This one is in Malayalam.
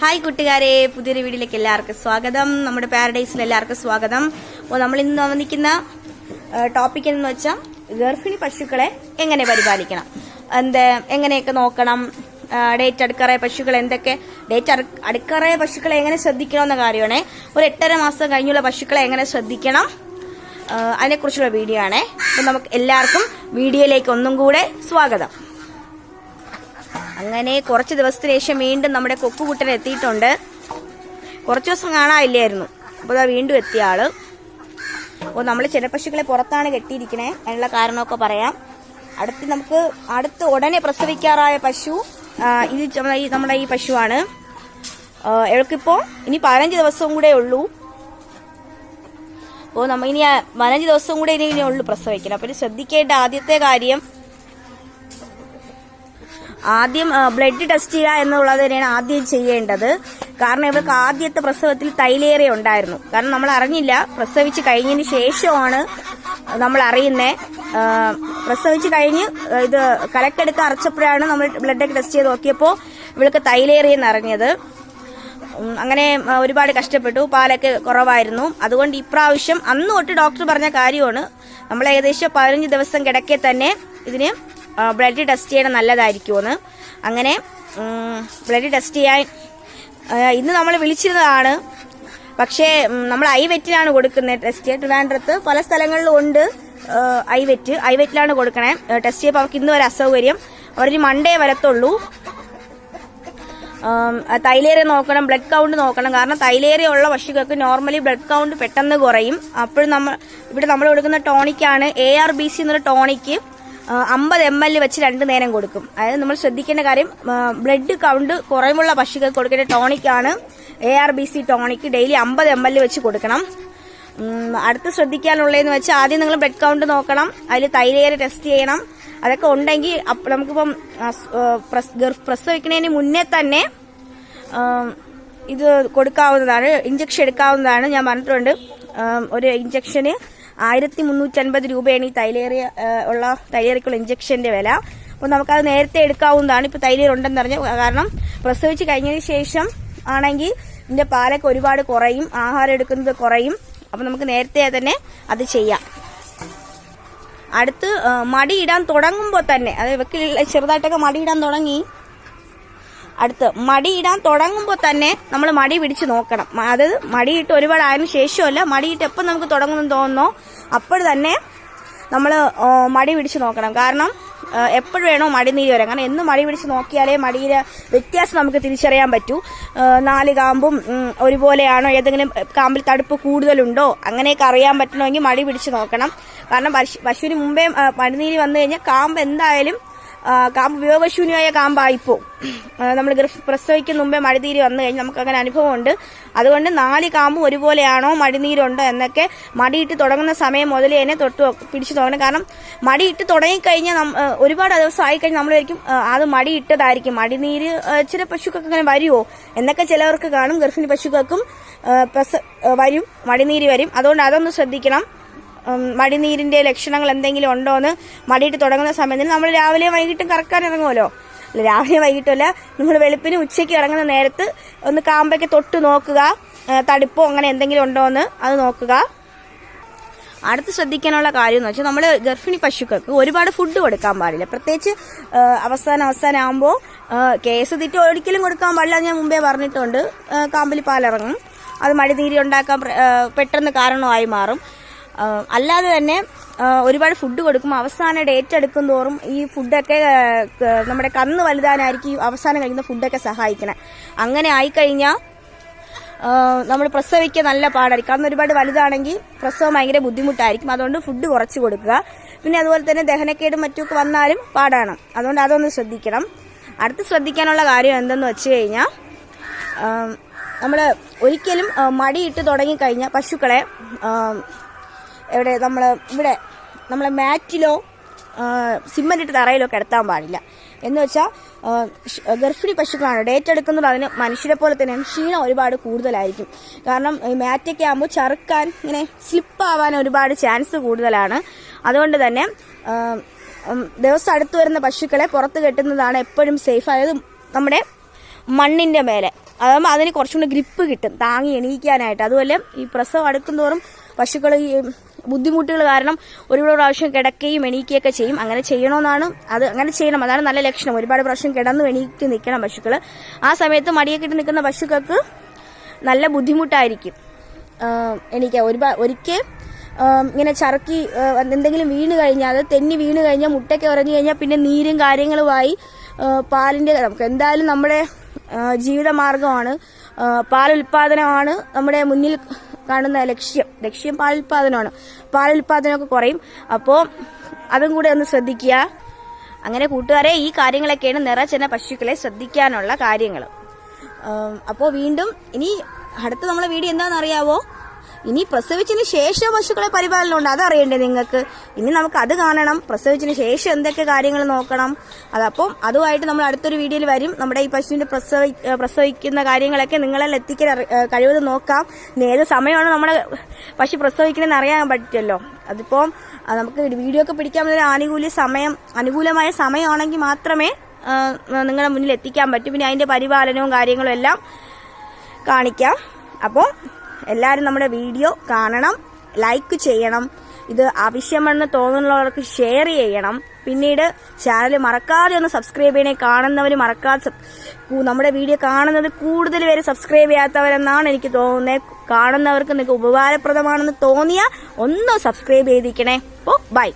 ഹായ് കൂട്ടുകാരെ, പുതിയൊരു വീഡിയോയിലേക്ക് എല്ലാവർക്കും സ്വാഗതം. നമ്മുടെ പാരഡൈസിൽ എല്ലാവർക്കും സ്വാഗതം. അപ്പോൾ നമ്മൾ ഇന്ന് വന്നിരിക്കുന്ന ടോപ്പിക് എന്ന് വെച്ചാൽ ഗർഭിണി പശുക്കളെ എങ്ങനെ പരിപാലിക്കണം, എങ്ങനെയൊക്കെ നോക്കണം, ഡേറ്റ് അടുക്കാറായ പശുക്കൾ എന്തൊക്കെ, ഡേറ്റ് അടുക്കാറായ പശുക്കളെ എങ്ങനെ ശ്രദ്ധിക്കണമെന്ന കാര്യമാണ്. ഒരു 8.5 മാസം കഴിഞ്ഞുള്ള പശുക്കളെ എങ്ങനെ ശ്രദ്ധിക്കണം അതിനെക്കുറിച്ചുള്ള വീഡിയോ ആണ്. അപ്പോൾ നമുക്ക് എല്ലാവർക്കും വീഡിയോയിലേക്ക് ഒന്നും കൂടെ സ്വാഗതം. അങ്ങനെ കുറച്ച് ദിവസത്തിന് ശേഷം വീണ്ടും നമ്മുടെ കൊക്കുകുട്ടൻ എത്തിയിട്ടുണ്ട്. കുറച്ച് ദിവസം കാണാനില്ലായിരുന്നു, അപ്പോൾ അതാ വീണ്ടും എത്തിയ ആള്. അപ്പോൾ നമ്മൾ ചില പശുക്കളെ പുറത്താണ് കെട്ടിയിരിക്കണേ, അതിനുള്ള കാരണമൊക്കെ പറയാം. അടുത്ത് ഉടനെ പ്രസവിക്കാറായ പശു ഇത് നമ്മുടെ ഈ പശുവാണ്. ഇവൾക്കിപ്പോൾ ഇനി 15 ദിവസവും കൂടെ ഉള്ളൂ. അപ്പോൾ നമ്മൾ ഇനി 15 ദിവസം കൂടെ ഇനി ഉള്ളു പ്രസവിക്കണം. അപ്പോൾ ശ്രദ്ധിക്കേണ്ട ആദ്യത്തെ കാര്യം, ആദ്യം ബ്ലഡ് ടെസ്റ്റ് ചെയ്യുക എന്നുള്ളത് തന്നെയാണ് ആദ്യം ചെയ്യേണ്ടത്. കാരണം ഇവർക്ക് ആദ്യത്തെ പ്രസവത്തിൽ തൈലേറിയ ഉണ്ടായിരുന്നു. കാരണം നമ്മൾ അറിഞ്ഞില്ല, പ്രസവിച്ച് കഴിഞ്ഞതിന് ശേഷമാണ് നമ്മൾ അറിയുന്നത്. പ്രസവിച്ച് കഴിഞ്ഞ് ഇത് കലക്കെടുത്ത് അരച്ചപ്പോഴാണ് നമ്മൾ ബ്ലഡൊക്കെ ടെസ്റ്റ് ചെയ്ത് നോക്കിയപ്പോൾ ഇവൾക്ക് തൈലേറിയെന്ന് അറിഞ്ഞത്. അങ്ങനെ ഒരുപാട് കഷ്ടപ്പെട്ടു, പാലൊക്കെ കുറവായിരുന്നു. അതുകൊണ്ട് ഇപ്രാവശ്യം അന്ന് തൊട്ട് ഡോക്ടർ പറഞ്ഞ കാര്യമാണ്, നമ്മൾ ഏകദേശം 15 ദിവസം കിടക്കെ തന്നെ ഇതിന് ബ്ലഡ് ടെസ്റ്റ് ചെയ്യണം നല്ലതായിരിക്കുമെന്ന്. അങ്ങനെ ബ്ലഡ് ടെസ്റ്റ് ചെയ്യാൻ ഇന്ന് നമ്മൾ വിളിച്ചിരുന്നതാണ്. പക്ഷേ നമ്മൾ ഐവെറ്റിലാണ് കൊടുക്കുന്നത് ടെസ്റ്റ്. ട്രിവാൻഡ്രത്ത് പല സ്ഥലങ്ങളിലും ഉണ്ട് ഐവെറ്റിലാണ് കൊടുക്കണേ ടെസ്റ്റ് ചെയ്യുമ്പോൾ. അവർക്ക് ഇന്ന് ഒരു അസൗകര്യം, അവരൊരു മൺഡേ വരത്തുള്ളൂ. തൈലേറിയ നോക്കണം, ബ്ലഡ് കൗണ്ട് നോക്കണം. കാരണം തൈലേറിയ ഉള്ള പശുക്കൾക്ക് നോർമലി ബ്ലഡ് കൗണ്ട് പെട്ടെന്ന് കുറയും. അപ്പോൾ നമ്മൾ കൊടുക്കുന്ന ടോണിക്കാണ് ARBC എന്നൊരു ടോണിക്ക് 50 ml വെച്ച് 2 നേരം കൊടുക്കും. അതായത് നമ്മൾ ശ്രദ്ധിക്കേണ്ട കാര്യം, ബ്ലഡ് കൗണ്ട് കുറവുള്ള പശുക്കൾക്ക് കൊടുക്കേണ്ട ടോണിക്കാണ് ARBC ടോണിക്ക്. ഡെയിലി 50 ml വെച്ച് കൊടുക്കണം. അടുത്ത് ശ്രദ്ധിക്കാനുള്ളതെന്ന് വെച്ചാൽ ആദ്യം നിങ്ങൾ ബ്ലഡ് കൗണ്ട് നോക്കണം, അതിൽ തൈലേറിയ ടെസ്റ്റ് ചെയ്യണം. അതൊക്കെ ഉണ്ടെങ്കിൽ നമുക്കിപ്പം പ്രസവിക്കുന്നതിന് മുന്നേ തന്നെ ഇത് കൊടുക്കാവുന്നതാണ്, ഇഞ്ചക്ഷൻ എടുക്കാവുന്നതാണ്. ഞാൻ പറഞ്ഞിട്ടുണ്ട്, ഒരു ഇഞ്ചക്ഷന് 1350 രൂപയാണ് ഈ തൈലേറിയക്കുള്ള ഇഞ്ചക്ഷന്റെ വില. അപ്പോൾ നമുക്കത് നേരത്തെ എടുക്കാവുന്നതാണ്. ഇപ്പോൾ തൈലേറി ഉണ്ടെന്ന് അറിഞ്ഞു. കാരണം പ്രസവിച്ച് കഴിഞ്ഞതിന് ശേഷം ആണെങ്കിൽ ഇതിന്റെ പാലൊക്കെ ഒരുപാട് കുറയും, ആഹാരം എടുക്കുന്നത് കുറയും. അപ്പോൾ നമുക്ക് നേരത്തെ തന്നെ അത് ചെയ്യാം. അടുത്ത് മടിയിടാൻ തുടങ്ങുമ്പോൾ തന്നെ, അതായത് വെക്കിൽ ചെറുതായിട്ടൊക്കെ മടിയിടാൻ തുടങ്ങി, അടുത്ത് മടിയിടാൻ തുടങ്ങുമ്പോൾ തന്നെ നമ്മൾ മടി പിടിച്ച് നോക്കണം. അതായത് മടിയിട്ട് ഒരുപാട് ആയതിനു ശേഷമല്ല, മടിയിട്ട് എപ്പം നമുക്ക് തുടങ്ങുമെന്ന് തോന്നുന്നോ അപ്പോൾ തന്നെ നമ്മൾ മടി പിടിച്ച് നോക്കണം. കാരണം എപ്പോഴും വേണോ മടിനീര് വരാം. കാരണം എന്ന് മടി പിടിച്ച് നോക്കിയാലേ മടിയിലെ വ്യത്യാസം നമുക്ക് തിരിച്ചറിയാൻ പറ്റൂ. 4 കാമ്പും ഒരുപോലെയാണോ, ഏതെങ്കിലും കാമ്പിൽ തടുപ്പ് കൂടുതലുണ്ടോ, അങ്ങനെയൊക്കെ അറിയാൻ പറ്റണമെങ്കിൽ മടി പിടിച്ച് നോക്കണം. കാരണം പശുവിന് മുമ്പേ മടിനീര് വന്നു കഴിഞ്ഞാൽ കാമ്പ് എന്തായാലും കാമ്പ് ഉപയോഗശൂന്യമായ കാമ്പായിപ്പോ. നമ്മൾ പ്രസവിക്കുന്ന മുമ്പേ മടിനീര് വന്നു കഴിഞ്ഞാൽ നമുക്ക് അങ്ങനെ അനുഭവമുണ്ട്. അതുകൊണ്ട് 4 കാമ്പും ഒരുപോലെയാണോ, മടിനീരുണ്ടോ എന്നൊക്കെ മടിയിട്ട് തുടങ്ങുന്ന സമയം മുതൽ തന്നെ പിടിച്ചു നോക്കണം. കാരണം മടിയിട്ട് തുടങ്ങിക്കഴിഞ്ഞാൽ ഒരുപാട് ദിവസം ആയിക്കഴിഞ്ഞാൽ നമ്മൾ വിചാരിക്കും അത് മടിയിട്ടതായിരിക്കും, മടിനീര് ചില പശുക്കൾക്ക് അങ്ങനെ വരുമോ എന്നൊക്കെ ചിലവർക്ക് കാണും. ഗർഭിണി പശുക്കൾക്കും വരും, മടിനീര് വരും. അതുകൊണ്ട് അതൊന്ന് ശ്രദ്ധിക്കണം. മടിനീരിന്റെ ലക്ഷണങ്ങൾ എന്തെങ്കിലും ഉണ്ടോയെന്ന് മടിയിട്ട് തുടങ്ങുന്ന സമയത്തിന് നമ്മൾ രാവിലെ വൈകിട്ടും കറക്കാൻ ഇറങ്ങുമല്ലോ. രാവിലെ വൈകിട്ടല്ല, നമ്മൾ വെളുപ്പിന് ഉച്ചയ്ക്ക് ഇറങ്ങുന്ന നേരത്ത് ഒന്ന് കാമ്പൊക്കെ തൊട്ട് നോക്കുക, തടിപ്പോ അങ്ങനെ എന്തെങ്കിലും ഉണ്ടോയെന്ന് അത് നോക്കുക. അടുത്ത് ശ്രദ്ധിക്കാനുള്ള കാര്യം എന്ന് വെച്ചാൽ, നമ്മൾ ഗർഭിണി പശുക്കൾക്ക് ഒരുപാട് ഫുഡ് കൊടുക്കാൻ പാടില്ല. പ്രത്യേകിച്ച് അവസാനം ആകുമ്പോൾ കേസ് തെറ്റി ഒരിക്കലും കൊടുക്കാൻ പാടില്ല. ഞാൻ മുമ്പേ പറഞ്ഞിട്ടുണ്ട്, കാമ്പിൽ പാലിറങ്ങും, അത് മടിനീര് ഉണ്ടാക്കാൻ പെട്ടെന്ന് കാരണമായി മാറും. അല്ലാതെ തന്നെ ഒരുപാട് ഫുഡ് കൊടുക്കുമ്പോൾ അവസാനം ഡേറ്റ് എടുക്കും തോറും ഈ ഫുഡൊക്കെ നമ്മുടെ കന്ന് വലുതാനായിരിക്കും അവസാനം കഴിക്കുന്ന ഫുഡൊക്കെ സഹായിക്കണം. അങ്ങനെ ആയിക്കഴിഞ്ഞാൽ നമ്മൾ പ്രസവിക്കാൻ നല്ല പാടായിരിക്കും. കന്ന് ഒരുപാട് വലുതാണെങ്കിൽ പ്രസവം ഭയങ്കര ബുദ്ധിമുട്ടായിരിക്കും. അതുകൊണ്ട് ഫുഡ് കുറച്ച് കൊടുക്കുക. പിന്നെ അതുപോലെ തന്നെ ദഹനക്കേടും മറ്റുമൊക്കെ വന്നാലും പാടാണ്. അതുകൊണ്ട് അതൊന്ന് ശ്രദ്ധിക്കണം. അടുത്ത് ശ്രദ്ധിക്കാനുള്ള കാര്യം എന്തെന്ന് വെച്ച് കഴിഞ്ഞാൽ, നമ്മൾ ഒരിക്കലും മടിയിട്ട് തുടങ്ങിക്കഴിഞ്ഞാൽ പശുക്കളെ നമ്മളെ മാറ്റിലോ സിമന്റ് ഇട്ട് തറയിലോ കിടത്താൻ പാടില്ല. എന്ന് വെച്ചാൽ ഗർഭിണി പശുക്കളാണ്, ഡേറ്റ് എടുക്കുന്നത് അതിന് മനുഷ്യരെ പോലെ തന്നെയാണ്, ക്ഷീണം ഒരുപാട് കൂടുതലായിരിക്കും. കാരണം മാറ്റൊക്കെ ആകുമ്പോൾ ചറുക്കാൻ, ഇങ്ങനെ സ്ലിപ്പാവാൻ ഒരുപാട് ചാൻസ് കൂടുതലാണ്. അതുകൊണ്ട് തന്നെ ദിവസം അടുത്ത് വരുന്ന പശുക്കളെ പുറത്ത് കെട്ടുന്നതാണ് എപ്പോഴും സേഫ്. അതായത് നമ്മുടെ മണ്ണിന്റെ മേലെ അതാകുമ്പോൾ അതിന് കുറച്ചും കൂടി ഗ്രിപ്പ് കിട്ടും താങ്ങി എണീക്കാനായിട്ട്. അതുപോലെ ഈ പ്രസവം അടുക്കും തോറും പശുക്കൾ ഈ ബുദ്ധിമുട്ടുകൾ കാരണം ഒരുപാട് പ്രാവശ്യം കിടക്കുകയും എണീക്കുകയൊക്കെ ചെയ്യും. അങ്ങനെ ചെയ്യണമെന്നാണ് അത്, അങ്ങനെ ചെയ്യണം, അതാണ് നല്ല ലക്ഷണം. ഒരുപാട് പ്രാവശ്യം കിടന്നു എണീറ്റ് നിൽക്കണം പശുക്കൾ. ആ സമയത്ത് മടിയൊക്കെ ഇട്ട് നിൽക്കുന്ന പശുക്കൾക്ക് നല്ല ബുദ്ധിമുട്ടായിരിക്കും എണീക്കാൻ. ഒരിക്കൽ ഇങ്ങനെ ചറുക്കി എന്തെങ്കിലും വീണ് കഴിഞ്ഞാൽ, അത് തെന്നി വീണ് കഴിഞ്ഞാൽ, മുട്ടയ്ക്ക് ഉറഞ്ഞു കഴിഞ്ഞാൽ പിന്നെ നീരും കാര്യങ്ങളുമായി പാലിൻ്റെ, നമുക്ക് എന്തായാലും നമ്മുടെ ജീവിതമാർഗമാണ് പാലുൽപാദനമാണ് നമ്മുടെ മുന്നിൽ കാണുന്ന ലക്ഷ്യം പാലുൽപാദനമാണ്. പാലുൽപാദനമൊക്കെ കുറയും. അപ്പോൾ അതും കൂടെ ഒന്ന് ശ്രദ്ധിക്കുക. അങ്ങനെ കൂട്ടുകാരെ, ഈ കാര്യങ്ങളൊക്കെയാണ് നിറച്ചെന്ന പശുക്കളെ ശ്രദ്ധിക്കാനുള്ള കാര്യങ്ങൾ. അപ്പോൾ വീണ്ടും ഇനി അടുത്ത നമ്മളെ വീഡിയോ എന്താണെന്ന് അറിയാവോ? ഇനി പ്രസവിച്ചതിന് ശേഷം പശുക്കളെ പരിപാലനം ഉണ്ട്, അതറിയണ്ടേ നിങ്ങൾക്ക്? ഇനി നമുക്ക് അത് കാണണം. പ്രസവിച്ചതിന് ശേഷം എന്തൊക്കെ കാര്യങ്ങൾ നോക്കണം, അതപ്പം അതുമായിട്ട് നമ്മൾ അടുത്തൊരു വീഡിയോയിൽ വരും. നമ്മുടെ ഈ പശുവിന്റെ പ്രസവിക്കുന്ന കാര്യങ്ങളൊക്കെ നിങ്ങളെല്ലാം എത്തിക്കാൻ കഴിവത് നോക്കാം. ഇനി ഏത് സമയമാണ് നമ്മുടെ പശു പ്രസവിക്കണമെന്ന് അറിയാൻ പറ്റുമല്ലോ. അതിപ്പോൾ നമുക്ക് വീഡിയോ ഒക്കെ പിടിക്കാൻ പറ്റുന്ന അനുകൂലമായ സമയമാണെങ്കിൽ മാത്രമേ നിങ്ങളുടെ മുന്നിൽ എത്തിക്കാൻ പറ്റൂ. പിന്നെ അതിന്റെ പരിപാലനവും കാര്യങ്ങളും എല്ലാം കാണിക്കാം. അപ്പോൾ എല്ലാവരും നമ്മുടെ വീഡിയോ കാണണം, ലൈക്ക് ചെയ്യണം, ഇത് ആവശ്യമെന്ന് തോന്നുന്നവർക്ക് ഷെയർ ചെയ്യണം. പിന്നീട് ചാനൽ മറക്കാതെ ഒന്ന് സബ്സ്ക്രൈബ് ചെയ്യണേ. കാണുന്നവർ മറക്കാതെ, നമ്മുടെ വീഡിയോ കാണുന്നത് കൂടുതൽ പേര് സബ്സ്ക്രൈബ് ചെയ്യാത്തവരെന്നാണ് എനിക്ക് തോന്നുന്നത്. കാണുന്നവർക്ക് നിങ്ങൾക്ക് ഉപകാരപ്രദമാണെന്ന് തോന്നിയാൽ ഒന്ന് സബ്സ്ക്രൈബ് ചെയ്തിരിക്കണേ. അപ്പോൾ ബൈ.